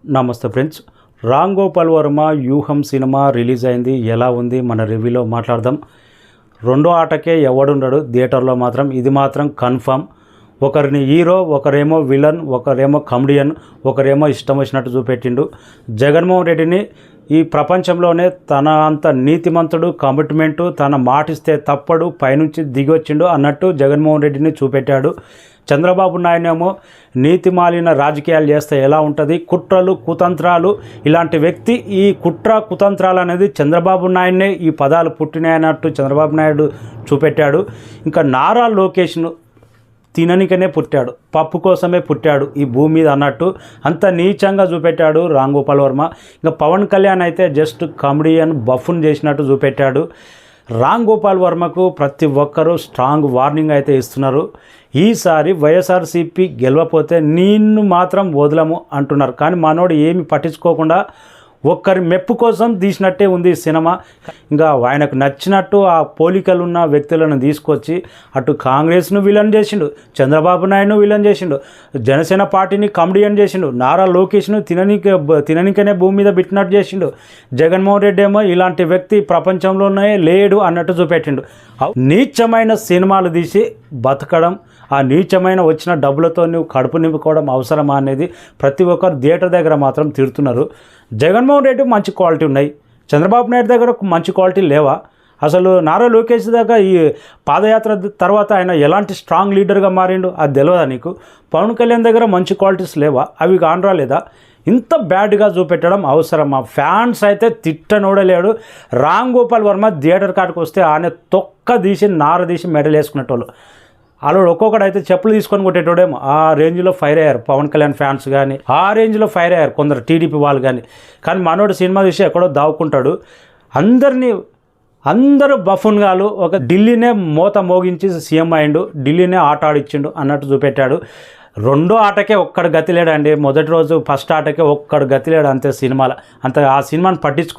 నమస్తే ఫ్రెండ్స్. రామ్ గోపాల్ వర్మ వ్యూహం cinema release అయింది. ఎలా ఉంది మన రివ్యూలో మాట్లాడదాం. రెండో ఆటకే ఎవడుండడు థియేటర్లో మాత్రం, ఇది మాత్రం కన్ఫర్మ్. ఒకరిని హీరో, ఒకరేమో విలన్, ఒకరేమో కమెడియన్, ఒకరేమో ఇష్టం వచ్చినట్టు చూపెట్టిండు. జగన్మోహన్ రెడ్డిని ఈ ప్రపంచంలోనే తన అంత నీతిమంతుడు, కమిట్మెంటు, తన మాటిస్తే తప్పడు, పైనుంచి దిగొచ్చిండు అన్నట్టు జగన్మోహన్ రెడ్డిని చూపెట్టాడు. చంద్రబాబు నాయుడేమో నీతిమాలిన రాజకీయాలు చేస్తే ఎలా ఉంటుంది, కుట్రలు కుతంత్రాలు, ఇలాంటి వ్యక్తి. ఈ కుట్ర కుతంత్రాలు అనేది చంద్రబాబు నాయుడునే ఈ పదాలు పుట్టినాయన్నట్టు చంద్రబాబు నాయుడు చూపెట్టాడు. ఇంకా నారా లోకేష్ను తిననికనే పుట్టాడు, పప్పు కోసమే పుట్టాడు ఈ భూమి మీద అన్నట్టు అంత నీచంగా చూపెట్టాడు రామ్ గోపాల్ వర్మ. ఇంకా పవన్ కళ్యాణ్ అయితే జస్ట్ కామెడియన్ బఫున్ చేసినట్టు చూపెట్టాడు. రామ్ గోపాల్ వర్మకు ప్రతి ఒక్కరూ స్ట్రాంగ్ వార్నింగ్ అయితే ఇస్తున్నారు. ఈసారి వైఎస్ఆర్సీపీ గెలవపోతే నిన్ను మాత్రం వదలము అంటున్నారు. కానీ మనోడు ఏమి పట్టించుకోకుండా ఒక్కరి మెప్పు కోసం తీసినట్టే ఉంది సినిమా. ఇంకా ఆయనకు నచ్చినట్టు ఆ పోలికలు ఉన్న వ్యక్తులను తీసుకొచ్చి అటు కాంగ్రెస్ను విలన్ చేసిండు, చంద్రబాబు నాయుడును విలన్ చేసిండు, జనసేన పార్టీని కమెడియన్ చేసిండు, నారా లోకేష్ను తిననికనే భూమి మీద పెట్టినట్టు చేసిండు. జగన్మోహన్ రెడ్డి ఏమో ఇలాంటి వ్యక్తి ప్రపంచంలోనే లేడు అన్నట్టు చూపెట్టిండు. నీచమైన సినిమాలు తీసి బతకడం, ఆ నీచమైన వచ్చిన డబ్బులతో నువ్వు కడుపు నింపుకోవడం అవసరమా అనేది ప్రతి ఒక్కరు థియేటర్ దగ్గర మాత్రం తిడుతున్నారు. జగన్మోహన్ రెడ్డి మంచి క్వాలిటీ ఉన్నాయి, చంద్రబాబు నాయుడు దగ్గర మంచి క్వాలిటీ లేవా? అసలు నారా లోకేష్ దగ్గర ఈ పాదయాత్ర తర్వాత ఆయన ఎలాంటి స్ట్రాంగ్ లీడర్గా మారిండు అది తెలియదా నీకు? పవన్ కళ్యాణ్ దగ్గర మంచి క్వాలిటీస్ లేవా? అవి కానరాలేదా? ఇంత బ్యాడ్గా చూపెట్టడం అవసరమా? ఫ్యాన్స్ అయితే తిట్టనోడలేడు. రామ్ గోపాల్ వర్మ థియేటర్ కాడికి వస్తే ఆయన తొక్క తీసి నార తీసి మెడల్ వేసుకునేటోళ్ళు. అలా ఒక్కొక్కడు అయితే చెప్పులు తీసుకొని కొట్టేటోడేమో ఆ రేంజ్లో ఫైర్ అయ్యారు పవన్ కళ్యాణ్ ఫ్యాన్స్ కానీ, ఆ రేంజ్లో ఫైర్ అయ్యారు కొందరు టీడీపీ వాళ్ళు కానీ. కానీ మనోడు సినిమా తీసి ఎక్కడో దావుకుంటాడు. అందరూ బఫున్గాలు. ఒక ఢిల్లీనే మోత మోగించి సీఎం అయిండు, ఢిల్లీనే ఆట ఆడిచ్చిండు అన్నట్టు చూపెట్టాడు. రెండో ఆటకే ఒక్కడు గతి లేడండి. మొదటి రోజు ఫస్ట్ ఆటకే ఒక్కడు గతి లేడు అంతే సినిమాలో. అంత ఆ సినిమాని పట్టించుకునే